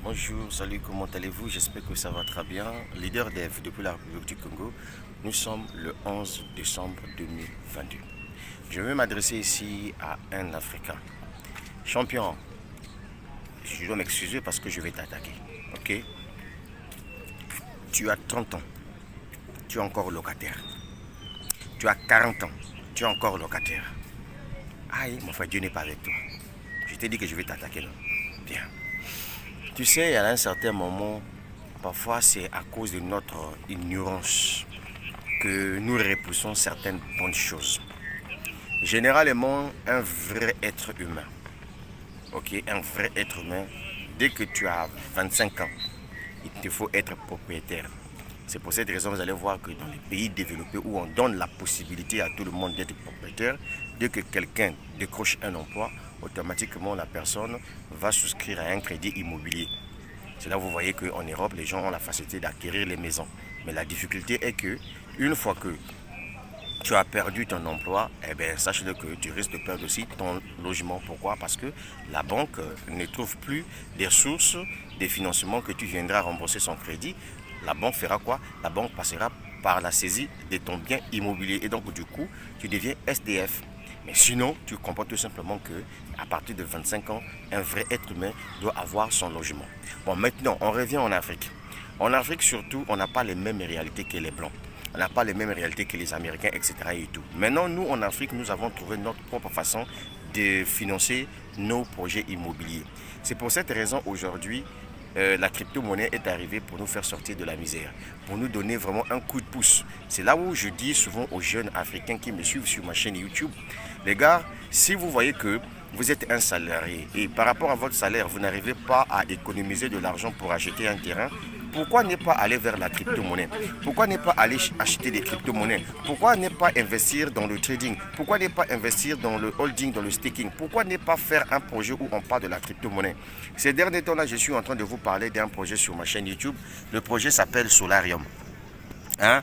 Bonjour, salut, comment allez-vous? J'espère que ça va très bien. Leader Dev depuis la République du Congo. Nous sommes le 11 décembre 2022. Je vais m'adresser ici à un Africain. Champion, je dois m'excuser parce que je vais t'attaquer. Ok? Tu as 30 ans, tu es encore locataire. Tu as 40 ans, tu es encore locataire. Aïe, mon frère, Dieu n'est pas avec toi. Je t'ai dit que je vais t'attaquer, non? Bien. Tu sais, à un certain moment, parfois c'est à cause de notre ignorance que nous repoussons certaines bonnes choses. Généralement, un vrai être humain, ok, un vrai être humain, dès que tu as 25 ans, il te faut être propriétaire. C'est pour cette raison que vous allez voir que dans les pays développés où on donne la possibilité à tout le monde d'être propriétaire, dès que quelqu'un décroche un emploi, automatiquement la personne va souscrire à un crédit immobilier. C'est là où vous voyez qu'en Europe, les gens ont la facilité d'acquérir les maisons. Mais la difficulté est que, une fois que tu as perdu ton emploi, eh bien, sache-le que tu risques de perdre aussi ton logement. Pourquoi? Parce que la banque ne trouve plus des sources, des financements que tu viendras rembourser son crédit. La banque fera quoi? La banque passera par la saisie de ton bien immobilier. Et donc, du coup, tu deviens SDF. Mais sinon, tu comprends tout simplement que à partir de 25 ans, un vrai être humain doit avoir son logement. Bon, maintenant, on revient en Afrique. En Afrique, surtout, on n'a pas les mêmes réalités que les Blancs. On n'a pas les mêmes réalités que les Américains, etc. Et tout. Maintenant, nous, en Afrique, nous avons trouvé notre propre façon de financer nos projets immobiliers. C'est pour cette raison, aujourd'hui, la crypto-monnaie est arrivée pour nous faire sortir de la misère, pour nous donner vraiment un coup de pouce. C'est là où je dis souvent aux jeunes Africains qui me suivent sur ma chaîne YouTube, les gars, si vous voyez que vous êtes un salarié et par rapport à votre salaire, vous n'arrivez pas à économiser de l'argent pour acheter un terrain, pourquoi ne pas aller vers la crypto-monnaie? Pourquoi ne pas aller acheter des crypto-monnaies? Pourquoi ne pas investir dans le trading? Pourquoi ne pas investir dans le holding, dans le staking? Pourquoi ne pas faire un projet où on parle de la crypto-monnaie? Ces derniers temps-là, je suis en train de vous parler d'un projet sur ma chaîne YouTube. Le projet s'appelle Solarium. Hein?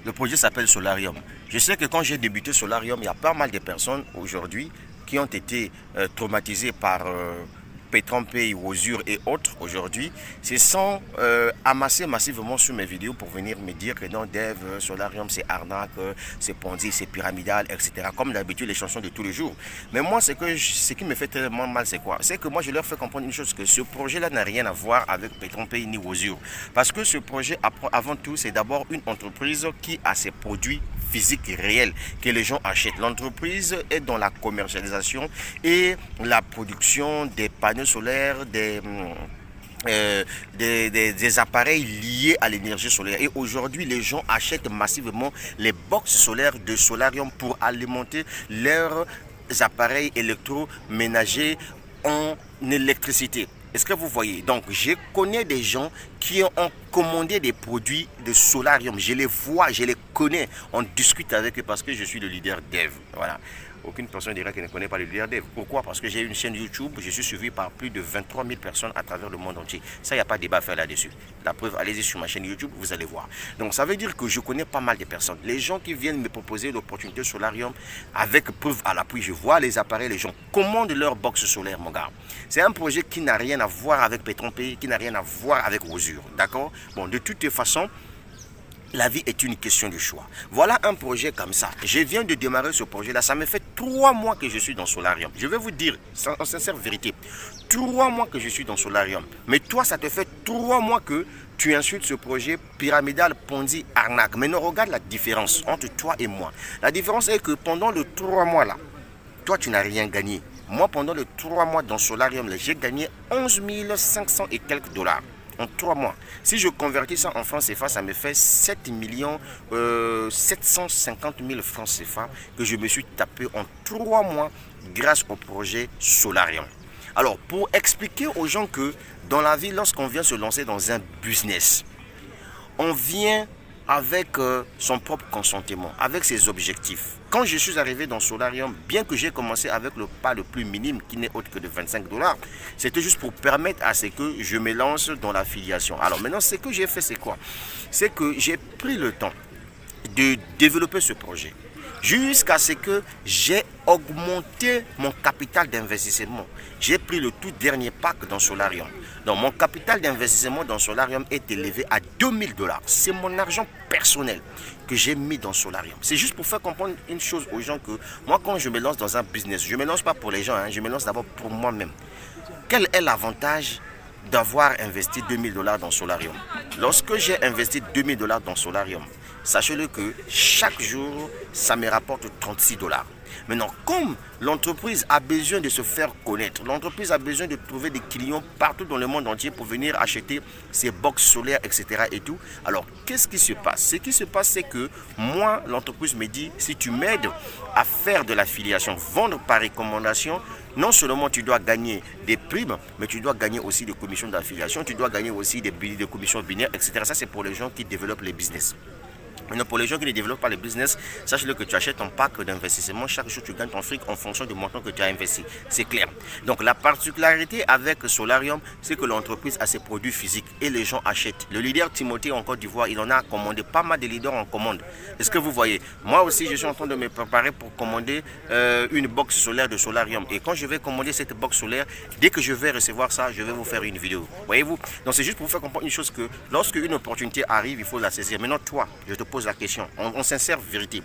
Le projet s'appelle Solarium. Je sais que quand j'ai débuté Solarium, il y a pas mal de personnes aujourd'hui qui ont été traumatisées par Petronpay, Wozur et autres aujourd'hui, se sont amassés massivement sur mes vidéos pour venir me dire que non, Dev, Solarium c'est arnaque, c'est Ponzi, c'est pyramidal, etc. Comme d'habitude les chansons de tous les jours. Mais moi, ce qui me fait tellement mal, c'est quoi? C'est que moi, je leur fais comprendre une chose, que ce projet-là n'a rien à voir avec Petronpay ni Wozur. Parce que ce projet, avant tout, c'est d'abord une entreprise qui a ses produits physiques réels que les gens achètent. L'entreprise est dans la commercialisation et la production des panneaux solaires, des appareils liés à l'énergie solaire. Et aujourd'hui, les gens achètent massivement les box solaires de Solarium pour alimenter leurs appareils électroménagers en électricité. Est-ce que vous voyez? Donc, je connais des gens qui ont commandé des produits de Solarium. Je les vois, je les connais. On discute avec eux parce que je suis le leader dev. Voilà. Aucune personne dirait qu'elle ne connaît pas le leader dev. Pourquoi? Parce que j'ai une chaîne YouTube, je suis suivi par plus de 23 000 personnes à travers le monde entier. Ça, il n'y a pas de débat à faire là-dessus. La preuve, allez-y sur ma chaîne YouTube, vous allez voir. Donc, ça veut dire que je connais pas mal de personnes. Les gens qui viennent me proposer l'opportunité Solarium, avec preuve à l'appui, je vois les appareils, les gens commandent leur box solaire, mon gars. C'est un projet qui n'a rien à voir avec Petronpay, qui n'a rien à voir avec Wozur. D'accord? Bon, de toutes façons, la vie est une question de choix. Voilà un projet comme ça. Je viens de démarrer ce projet-là. Ça me fait 3 mois que je suis dans Solarium. Je vais vous dire, en sincère vérité, 3 mois que je suis dans Solarium. Mais toi, ça te fait 3 mois que tu insultes ce projet pyramidal, Ponzi, arnaque. Maintenant, regarde la différence entre toi et moi. La différence est que pendant les 3 mois là, toi, tu n'as rien gagné. Moi, pendant les 3 mois dans Solarium, j'ai gagné 11 500 et quelques dollars. En 3 mois. Si je convertis ça en francs CFA, ça me fait 7 750 000 francs CFA que je me suis tapé en 3 mois grâce au projet Solarium. Alors, pour expliquer aux gens que dans la vie, lorsqu'on vient se lancer dans un business, on vient avec son propre consentement, avec ses objectifs. Quand je suis arrivé dans Solarium, bien que j'ai commencé avec le pas le plus minime qui n'est autre que de 25 dollars, c'était juste pour permettre à ce que je me lance dans l'affiliation. Alors maintenant, ce que j'ai fait, c'est quoi? C'est que j'ai pris le temps de développer ce projet. jusqu'à ce que j'ai augmenté mon capital d'investissement. J'ai pris le tout dernier pack dans Solarium. Donc mon capital d'investissement dans Solarium est élevé à 2000 $. C'est mon argent personnel que j'ai mis dans Solarium. C'est juste pour faire comprendre une chose aux gens que moi, quand je me lance dans un business, je ne me lance pas pour les gens, je me lance d'abord pour moi-même. Quel est l'avantage d'avoir investi 2000 $ dans Solarium? Lorsque j'ai investi 2000 $ dans Solarium, sachez-le que chaque jour, ça me rapporte 36 $. Maintenant, comme l'entreprise a besoin de se faire connaître, l'entreprise a besoin de trouver des clients partout dans le monde entier pour venir acheter ses box solaires, etc. et tout. Alors, qu'est-ce qui se passe? Ce qui se passe, c'est que moi, l'entreprise me dit, si tu m'aides à faire de l'affiliation, vendre par recommandation, non seulement tu dois gagner des primes, mais tu dois gagner aussi des commissions d'affiliation, tu dois gagner aussi des commissions binaires, etc. Ça, c'est pour les gens qui développent les business. Maintenant, pour les gens qui ne développent pas les business, sache-le que tu achètes un pack d'investissement. Chaque jour, tu gagnes ton fric en fonction du montant que tu as investi. C'est clair. Donc, la particularité avec Solarium, c'est que l'entreprise a ses produits physiques et les gens achètent. Le leader Timothée en Côte d'Ivoire, il en a commandé pas mal de leaders en commande. Est-ce que vous voyez? Moi aussi, je suis en train de me préparer pour commander une box solaire de Solarium. Et quand je vais commander cette box solaire, dès que je vais recevoir ça, je vais vous faire une vidéo. Voyez-vous? Donc, c'est juste pour vous faire comprendre une chose que lorsque une opportunité arrive, il faut la saisir. Maintenant, toi, je te pose la question, en sincère vérité,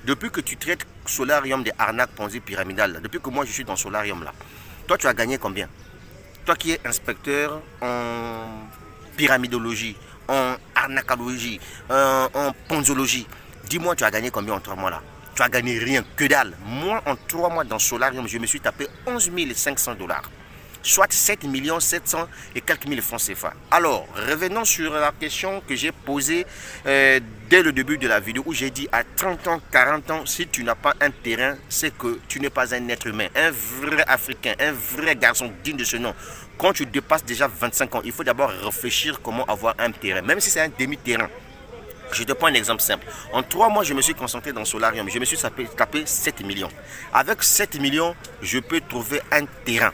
depuis que tu traites Solarium des arnaques Ponzi pyramidales, depuis que moi je suis dans Solarium là, toi tu as gagné combien? Toi qui es inspecteur en pyramidologie, en arnacologie, en ponzologie, dis-moi tu as gagné combien en 3 mois là? Tu as gagné rien, que dalle. Moi en 3 mois dans Solarium, je me suis tapé 11 500 $. Soit 7 700 et quelques mille francs CFA. Alors, revenons sur la question que j'ai posée dès le début de la vidéo où j'ai dit à 30 ans, 40 ans, si tu n'as pas un terrain, c'est que tu n'es pas un être humain, un vrai Africain, un vrai garçon digne de ce nom. Quand tu dépasses déjà 25 ans, il faut d'abord réfléchir comment avoir un terrain, même si c'est un demi-terrain. Je te prends un exemple simple. En 3 mois, je me suis concentré dans Solarium. Je me suis tapé 7 millions. Avec 7 millions, je peux trouver un terrain.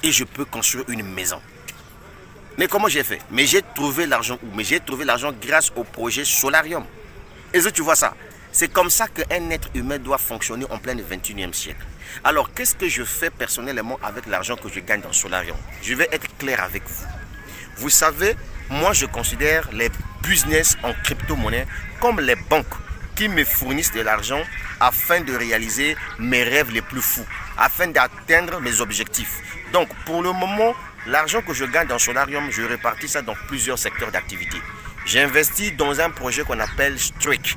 Et je peux construire une maison. Mais comment j'ai fait? Mais j'ai trouvé l'argent où? Mais j'ai trouvé l'argent grâce au projet Solarium. Est-ce que tu vois ça? C'est comme ça qu'un être humain doit fonctionner en plein 21e siècle. Alors, qu'est-ce que je fais personnellement avec l'argent que je gagne dans Solarium? Je vais être clair avec vous. Vous savez, moi je considère les business en crypto-monnaie comme les banques qui me fournissent de l'argent afin de réaliser mes rêves les plus fous, afin d'atteindre mes objectifs. Donc, pour le moment, l'argent que je gagne dans Solarium, je répartis ça dans plusieurs secteurs d'activité. J'investis dans un projet qu'on appelle Streak.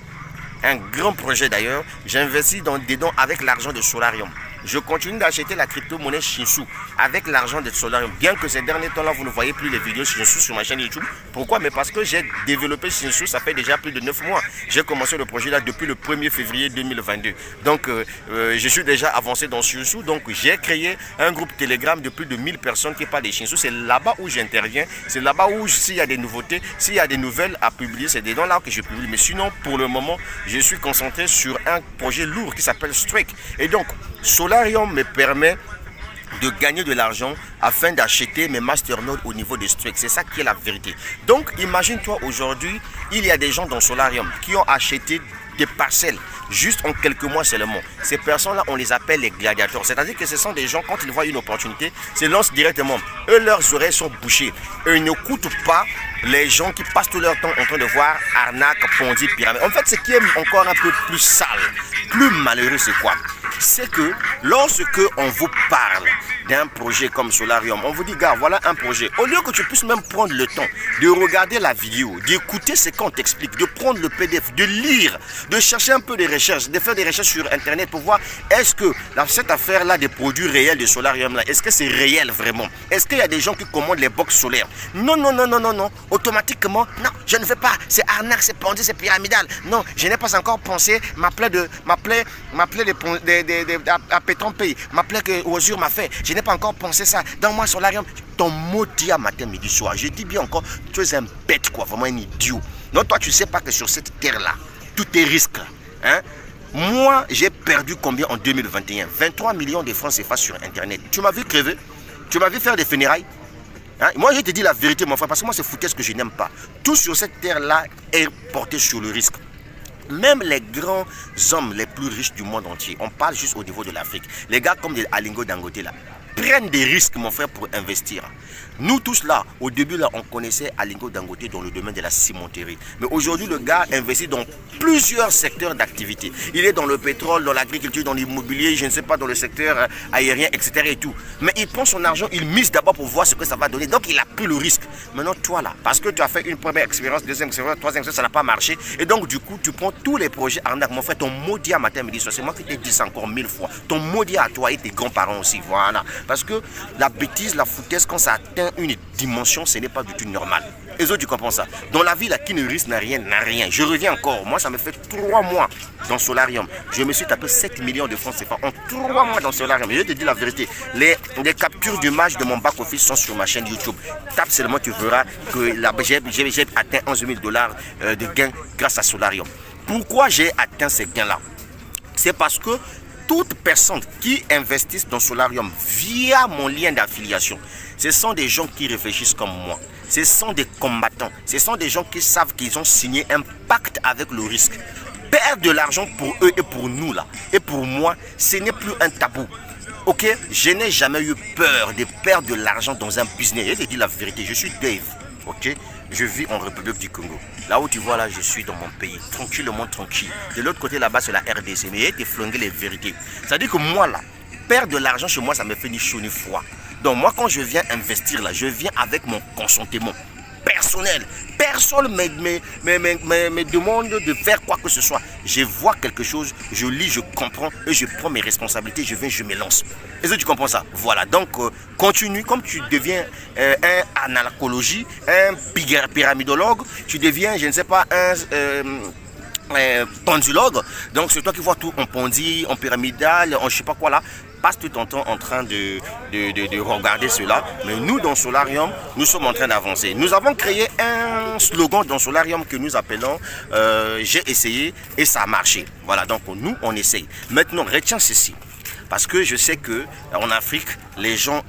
Un grand projet d'ailleurs. J'investis dedans avec l'argent de Solarium. Je continue d'acheter la crypto-monnaie Shinshu avec l'argent de Solarium. Bien que ces derniers temps-là, vous ne voyez plus les vidéos Shinshu sur ma chaîne YouTube. Pourquoi? Mais parce que j'ai développé Shinshu, ça fait déjà plus de 9 mois. J'ai commencé le projet là depuis le 1er février 2022. Donc, je suis déjà avancé dans Shinshu. Donc, j'ai créé un groupe Telegram de plus de 1000 personnes qui parlent des Shinshu. C'est là-bas où j'interviens. C'est là-bas où, s'il y a des nouveautés, s'il y a des nouvelles à publier, c'est dedans là que je publie. Mais sinon, pour le moment, je suis concentré sur un projet lourd qui s'appelle Streak. Et donc, Solarium me permet de gagner de l'argent afin d'acheter mes masternodes au niveau de Streak. C'est ça qui est la vérité. Donc, imagine-toi aujourd'hui, il y a des gens dans Solarium qui ont acheté des parcelles juste en quelques mois seulement. Ces personnes-là, on les appelle les gladiateurs. C'est-à-dire que ce sont des gens, quand ils voient une opportunité, se lancent directement. Eux, leurs oreilles sont bouchées. Eux, ils n'écoutent pas les gens qui passent tout leur temps en train de voir arnaque, ponzi, pyramide. En fait, ce qui est encore un peu plus sale, plus malheureux, c'est quoi? C'est que lorsque on vous parle d'un projet comme Solarium, on vous dit, gars, voilà un projet. Au lieu que tu puisses même prendre le temps de regarder la vidéo, d'écouter ce qu'on t'explique, de prendre le PDF, de lire, de chercher un peu des recherches, de faire des recherches sur Internet pour voir est-ce que cette affaire-là des produits réels de Solarium, là, est-ce que c'est réel vraiment? Est-ce qu'il y a des gens qui commandent les box solaires? Non, non, non, non, non, non. Automatiquement, non, je ne veux pas. C'est arnaque, c'est ponzi, c'est pyramidal. Non, je n'ai pas encore pensé m'appeler à Pétron Pays, m'appeler que Osur m'a fait. Je n'ai pas encore pensé ça. Dans moi, Solarium, ton mot dit à matin, midi, soir. Je dis bien encore, tu es un bête, quoi, vraiment un idiot. Non, toi, tu ne sais pas que sur cette terre-là, tout est risque. Hein? Moi, j'ai perdu combien en 2021? 23 millions de francs CFA sur Internet. Tu m'as vu crever? Tu m'as vu faire des funérailles? Hein? Moi, je te dis la vérité, mon frère, parce que moi, c'est foutaise que je n'aime pas. Tout sur cette terre-là est porté sur le risque. Même les grands hommes les plus riches du monde entier, on parle juste au niveau de l'Afrique. Les gars comme Alingo Dangote là, prennent des risques, mon frère, pour investir. Nous tous là, au début là, on connaissait Alingo Dangote dans le domaine de la cimenterie. Mais aujourd'hui, le gars investit dans plusieurs secteurs d'activité. Il est dans le pétrole, dans l'agriculture, dans l'immobilier, je ne sais pas, dans le secteur aérien, etc. et tout. Mais il prend son argent, il mise d'abord pour voir ce que ça va donner. Donc il a pris le risque. Maintenant, toi là, parce que tu as fait une première expérience, deuxième expérience, troisième expérience, ça n'a pas marché. Et donc du coup, tu prends tous les projets arnaques. Mon frère, ton maudit à matin, midi, soir, c'est moi qui t'ai dit ça encore 1000 fois. Ton maudit à toi et tes grands-parents aussi, voilà. Parce que la bêtise, la foutaise, quand ça atteint une dimension, ce n'est pas du tout normal. Et autres, tu comprends ça. Dans la vie, là, qui ne risque n'a rien, n'a rien. Je reviens encore. Moi, ça me fait 3 mois dans Solarium. Je me suis tapé 7 millions de francs CFA en 3 mois dans Solarium. Je te dis la vérité. Les captures d'image de mon back-office sont sur ma chaîne YouTube. Tape seulement, tu verras que j'ai atteint 11 000 $ de gains grâce à Solarium. Pourquoi j'ai atteint ces gains-là? C'est parce que toute personne qui investisse dans Solarium via mon lien d'affiliation, ce sont des gens qui réfléchissent comme moi. Ce sont des combattants. Ce sont des gens qui savent qu'ils ont signé un pacte avec le risque. Perdre de l'argent pour eux et pour nous là, et pour moi, ce n'est plus un tabou. Ok, je n'ai jamais eu peur de perdre de l'argent dans un business. Je te dis la vérité, je suis Dave. Ok, je vis en République du Congo. Là où tu vois là, je suis dans mon pays, tranquillement tranquille. De l'autre côté là-bas, c'est la RDC. Mais il te flingué les vérités. C'est-à-dire que moi là, perdre de l'argent chez moi, ça me fait ni chaud ni froid. Donc moi, quand je viens investir là, je viens avec mon consentement personnel. Personne me demande de faire quoi que ce soit. Je vois quelque chose, je lis, je comprends et je prends mes responsabilités, je viens, je me lance. Est-ce que tu comprends ça? Voilà, donc continue, comme tu deviens un analcologie, un pyramidologue, tu deviens, je ne sais pas, un pendulologue. Donc c'est toi qui vois tout en pendule, en pyramidal, en je sais pas quoi là. Passe tout ton temps en train de regarder cela. Mais nous, dans Solarium, nous sommes en train d'avancer. Nous avons créé un slogan dans Solarium que nous appelons j'ai essayé et ça a marché. Voilà, donc nous, on essaye. Maintenant, retiens ceci. Parce que je sais qu'en Afrique, les gens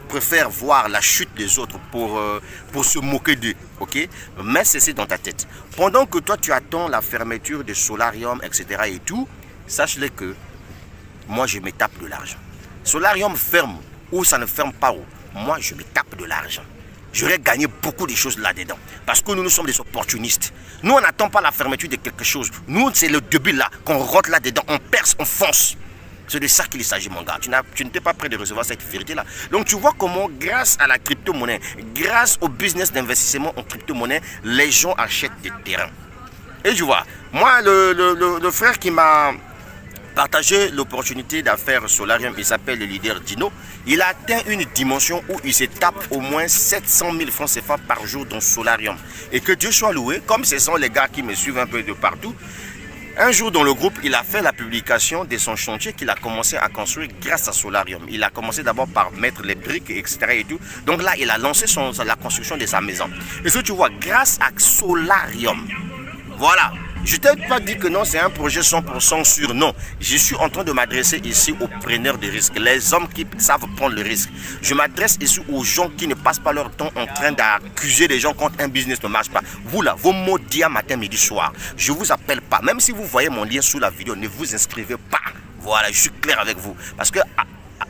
préfèrent voir la chute des autres pour se moquer d'eux. Ok? Mets ceci dans ta tête. Pendant que toi, tu attends la fermeture de Solarium, etc. et tout, sache-le que moi, je me tape de l'argent. Solarium ferme ou ça ne ferme pas. Moi, je me tape de l'argent. J'aurais gagné beaucoup de choses là-dedans. Parce que nous sommes des opportunistes. Nous, on n'attend pas la fermeture de quelque chose. Nous, c'est le début là, qu'on rentre là-dedans, on perce, on fonce. C'est de ça qu'il s'agit, mon gars. Tu n'étais pas prêt de recevoir cette vérité-là. Donc, tu vois comment, grâce à la crypto-monnaie, grâce au business d'investissement en crypto-monnaie, les gens achètent des terrains. Et tu vois, moi, le frère qui m'a partager l'opportunité d'affaires Solarium, il s'appelle le leader Dino. Il a atteint une dimension où il se tape au moins 700 000 francs CFA par jour dans Solarium. Et que Dieu soit loué, comme ce sont les gars qui me suivent un peu de partout. Un jour dans le groupe, il a fait la publication de son chantier qu'il a commencé à construire grâce à Solarium. Il a commencé d'abord par mettre les briques, etc. et tout. Donc là, il a lancé la construction de sa maison. Et ce que tu vois, grâce à Solarium, voilà. Je ne t'ai pas dit que non, c'est un projet 100% sûr. Non, je suis en train de m'adresser ici aux preneurs de risques, les hommes qui savent prendre le risque. Je m'adresse ici aux gens qui ne passent pas leur temps en train d'accuser les gens quand un business ne marche pas. Vous là, vos mots dits matin, midi, soir, je ne vous appelle pas. Même si vous voyez mon lien sous la vidéo, ne vous inscrivez pas. Voilà, je suis clair avec vous. Parce que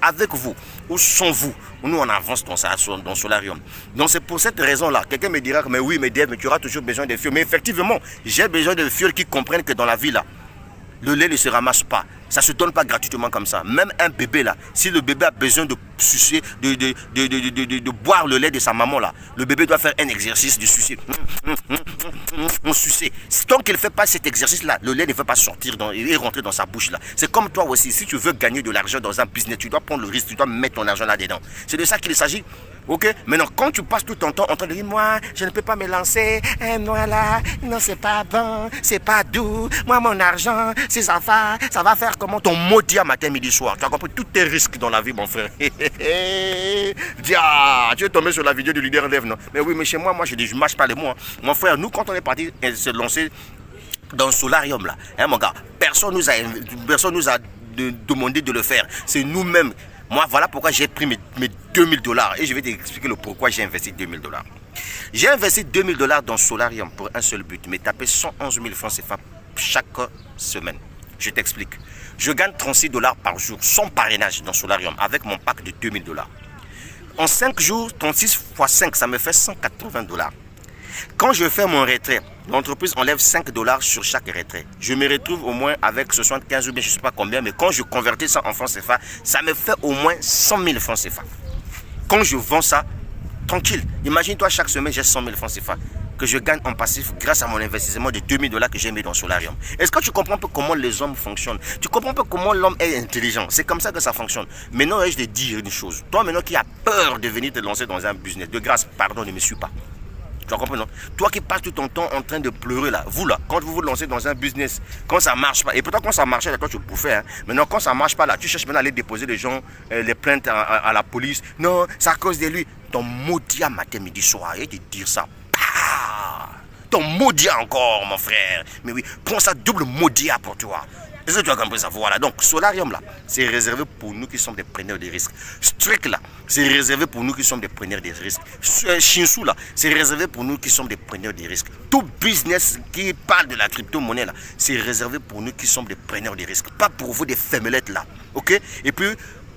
avec vous ou sans vous, nous on avance dans Solarium. Donc c'est pour cette raison-là. Quelqu'un me dira que mais oui, mais Dave, mais tu auras toujours besoin de fioles. Mais effectivement, j'ai besoin de fioles qui comprennent que dans la vie là, le lait ne se ramasse pas. Ça ne se donne pas gratuitement comme ça. Même un bébé là, si le bébé a besoin de sucer, de boire le lait de sa maman là, le bébé doit faire un exercice de sucer. Sucer. Tant qu'il ne fait pas cet exercice là, le lait ne va pas sortir et rentrer dans sa bouche là. C'est comme toi aussi, si tu veux gagner de l'argent dans un business, tu dois prendre le risque, tu dois mettre ton argent là-dedans. C'est de ça qu'il s'agit. Ok, maintenant quand tu passes tout ton temps en train de dire moi je ne peux pas me lancer, voilà, non c'est pas bon, c'est pas doux, moi mon argent, si ça va faire comment ton maudit à matin, midi, soir. Tu as compris tous tes risques dans la vie mon frère. Dia, tu es tombé sur la vidéo du leader Dev, non? Mais oui, mais chez moi je dis je marche pas les mots. Hein. Mon frère, nous quand on est parti se lancer dans Solarium là, hein, mon gars, personne nous a demandé de le faire, c'est nous-mêmes. Moi, voilà pourquoi j'ai pris mes 2000 $ et je vais t'expliquer le pourquoi j'ai investi 2000 $. J'ai investi 2000 $ dans Solarium pour un seul but, mais taper 111 000 francs CFA chaque semaine. Je t'explique. Je gagne 36 $ par jour sans parrainage dans Solarium avec mon pack de 2000 $. En 5 jours, 36 x 5, ça me fait 180 $. Quand je fais mon retrait, l'entreprise enlève 5 $ sur chaque retrait. Je me retrouve au moins avec 75 ou bien je ne sais pas combien, mais quand je convertis ça en francs CFA, ça me fait au moins 100 000 francs CFA. Quand je vends ça, tranquille. Imagine-toi, chaque semaine, j'ai 100 000 francs CFA que je gagne en passif grâce à mon investissement de 2000 $ que j'ai mis dans Solarium. Est-ce que tu comprends un peu comment les hommes fonctionnent? Tu comprends un peu comment l'homme est intelligent? C'est comme ça que ça fonctionne. Maintenant, je vais te dire une chose. Toi, maintenant qui as peur de venir te lancer dans un business, de grâce, pardon, ne me suis pas. Tu comprends, non? Toi qui passes tout ton temps en train de pleurer là, vous là, quand vous vous lancez dans un business, quand ça marche pas, et pourtant quand ça marchait, là, toi tu bouffais, hein. Maintenant quand ça marche pas là, tu cherches maintenant à aller déposer les gens, les plaintes à la police. Non, c'est à cause de lui. Ton maudit à matin, midi, soir, et te dire ça. Bah, ton maudit encore, mon frère. Mais oui, prends ça double maudit pour toi. Est-ce que tu as compris ça? Voilà, donc Solarium là, c'est réservé pour nous qui sommes des preneurs de risques. Strict là, c'est réservé pour nous qui sommes des preneurs de risques. Shinshu là, c'est réservé pour nous qui sommes des preneurs de risques. Tout business qui parle de la crypto-monnaie là, c'est réservé pour nous qui sommes des preneurs de risques. Pas pour vous des fémelettes là, ok? Et puis,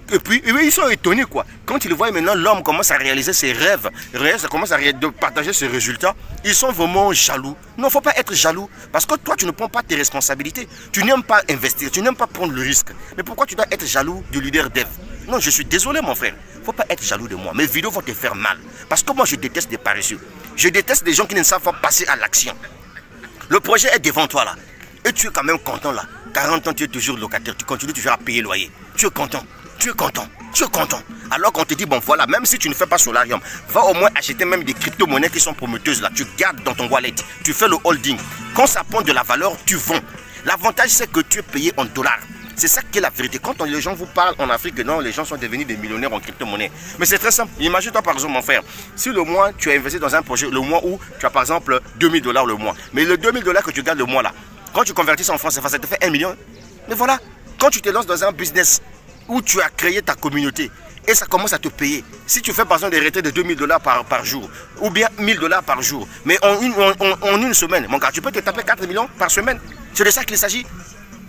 ils sont étonnés quoi. Quand ils voient maintenant l'homme commence à réaliser ses rêves, ça commence à partager ses résultats, ils sont vraiment jaloux. Non, il ne faut pas être jaloux. Parce que toi, tu ne prends pas tes responsabilités. Tu n'aimes pas investir, tu n'aimes pas prendre le risque. Mais pourquoi tu dois être jaloux du leader dev? Non, je suis désolé mon frère. Il ne faut pas être jaloux de moi. Mes vidéos vont te faire mal. Parce que moi, je déteste les paresseux. Je déteste les gens qui ne savent pas passer à l'action. Le projet est devant toi là. Et tu es quand même content là. 40 ans, tu es toujours locataire. Tu continues toujours à payer le loyer. Tu es content. Tu es content, tu es content. Alors qu'on te dit, bon voilà, même si tu ne fais pas Solarium, va au moins acheter même des crypto-monnaies qui sont prometteuses là. Tu gardes dans ton wallet, tu fais le holding. Quand ça prend de la valeur, tu vends. L'avantage c'est que tu es payé en dollars. C'est ça qui est la vérité. Quand les gens vous parlent en Afrique, non, les gens sont devenus des millionnaires en crypto-monnaie. Mais c'est très simple. Imagine-toi par exemple mon frère, si le mois tu as investi dans un projet, le mois où tu as par exemple 2000 $ le mois. Mais le 2000 $ que tu gardes le mois là, quand tu convertis ça en francs CFA, ça te fait 1 million. Mais voilà, quand tu te lances dans un business où tu as créé ta communauté et ça commence à te payer. Si tu fais par exemple des retraits de 2000 $ par jour ou bien 1000 $ par jour, mais en une semaine, mon gars, tu peux te taper 4 millions par semaine. C'est de ça qu'il s'agit.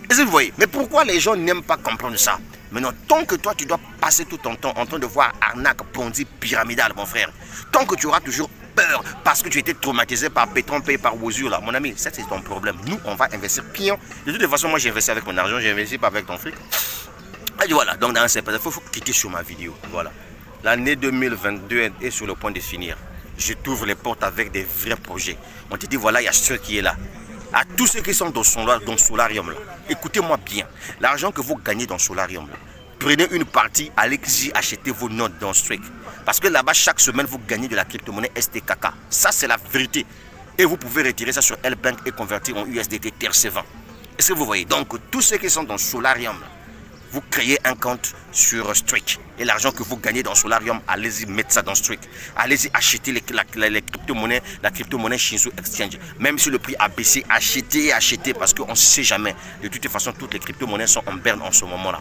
Est-ce que vous voyez? Mais pourquoi les gens n'aiment pas comprendre ça? Maintenant, tant que toi, tu dois passer tout ton temps en train de voir arnaque, ponzi, pyramidal, mon frère, tant que tu auras toujours peur parce que tu étais traumatisé par Pétron Pay, par Wozur, là, mon ami, ça c'est ton problème. Nous, on va investir pion. De toute façon, moi j'ai investi avec mon argent, j'ai investi pas avec ton fric. Et voilà, donc dans ce il faut cliquer sur ma vidéo. Voilà. L'année 2022 est sur le point de finir. Je t'ouvre les portes avec des vrais projets. On te dit voilà, il y a ce qui est là. À tous ceux qui sont dans Solarium, là, écoutez-moi bien. L'argent que vous gagnez dans Solarium, là, prenez une partie, allez-y acheter vos notes dans Strike. Parce que là-bas, chaque semaine, vous gagnez de la crypto-monnaie STKK. Ça, c'est la vérité. Et vous pouvez retirer ça sur L-Bank et convertir en USDT TRC20. Est-ce que vous voyez? Donc, tous ceux qui sont dans Solarium, là, vous créez un compte sur Strike. Et l'argent que vous gagnez dans Solarium, allez-y mettre ça dans Strike. Allez-y acheter les crypto-monnaies, la crypto-monnaie Shinshu Exchange. Même si le prix a baissé, achetez parce qu'on ne sait jamais. De toute façon, toutes les crypto-monnaies sont en berne en ce moment-là.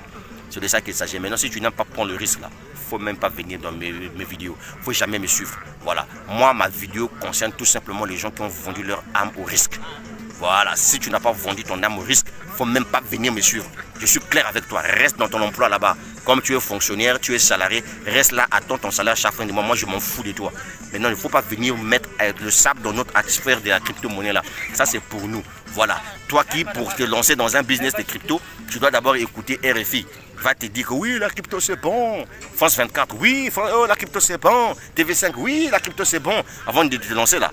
C'est de ça qu'il s'agit. Maintenant, si tu n'aimes pas prendre le risque là, il ne faut même pas venir dans mes vidéos. Il ne faut jamais me suivre. Voilà. Moi, ma vidéo concerne tout simplement les gens qui ont vendu leur âme au risque. Voilà, si tu n'as pas vendu ton âme au risque, il ne faut même pas venir me suivre. Je suis clair avec toi, reste dans ton emploi là-bas. Comme tu es fonctionnaire, tu es salarié, reste là, attends ton salaire chaque fin du mois. Moi, je m'en fous de toi. Maintenant, il ne faut pas venir mettre le sable dans notre sphère de la crypto-monnaie là. Ça, c'est pour nous. Voilà. Toi qui, pour te lancer dans un business de crypto, tu dois d'abord écouter RFI. Va te dire que oui, la crypto c'est bon. France 24, oui, la crypto c'est bon. TV5, oui, la crypto c'est bon. Avant de te lancer là.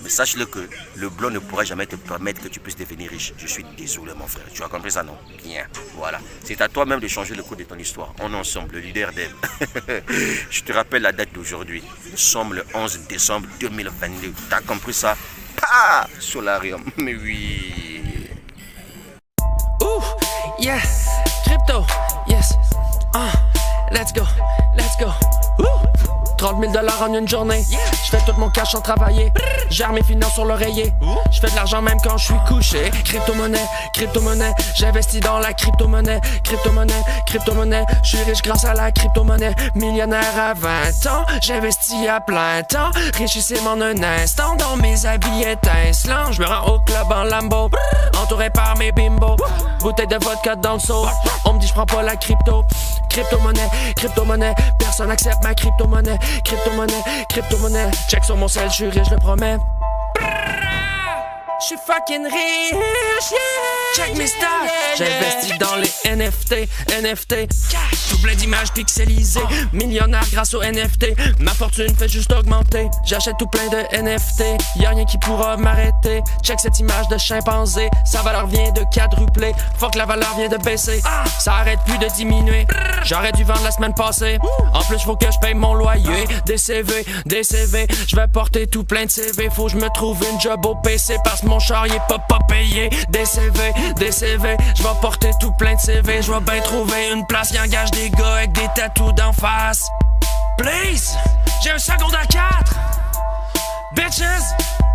Mais sache-le que le blanc ne pourra jamais te permettre que tu puisses devenir riche. Je suis désolé mon frère. Tu as compris ça, non? Bien. Voilà. C'est à toi-même de changer le cours de ton histoire. On est ensemble, le leader d'elle. Je te rappelle la date d'aujourd'hui. Nous sommes le 11 décembre 2022. Tu as compris ça? Ah, Solarium. Mais oui. Ouh, yes. Crypto, yes. Let's go, let's go. Ouh. 30 000 $ en une journée. Je fais tout mon cash sans travailler. Gère mes finances sur l'oreiller. Je fais de l'argent même quand je suis couché. Crypto-monnaie, crypto-monnaie. J'investis dans la crypto-monnaie. Crypto-monnaie, crypto-monnaie. Je suis riche grâce à la crypto-monnaie. Millionnaire à 20 ans. J'investis à plein temps. Richissime en un instant. Dans mes habits étincelants. Je me rends au club en Lambo. Entouré par mes bimbos. Bouteille de vodka dans le seau. On me dit je prends pas la crypto. Crypto-monnaie, crypto-monnaie. Personne accepte ma crypto-monnaie. Crypto-monnaie, crypto-monnaie. Check sur mon sel, je suis riche, je le promets. J'suis fucking riche, yeah. Check mes stats, j'investis dans les NFT. Tout plein d'images pixelisées. Millionnaire grâce aux NFT. Ma fortune fait juste augmenter. J'achète tout plein de NFT. Y'a rien qui pourra m'arrêter. Check cette image de chimpanzé. Sa valeur vient de quadrupler. Fuck, la valeur vient de baisser. Ça arrête plus de diminuer. J'aurais dû vendre la semaine passée. En plus faut que je paye mon loyer. Des CV. Je vais porter tout plein de CV. Faut que je me trouve une job au PC. Parce que mon char il est pas payé. Des CV. Je vais porter tout plein de CV. Je vais bien trouver une place qui engage des gars avec des tatous d'en face. Please, j'ai un secondaire 4. Bitches.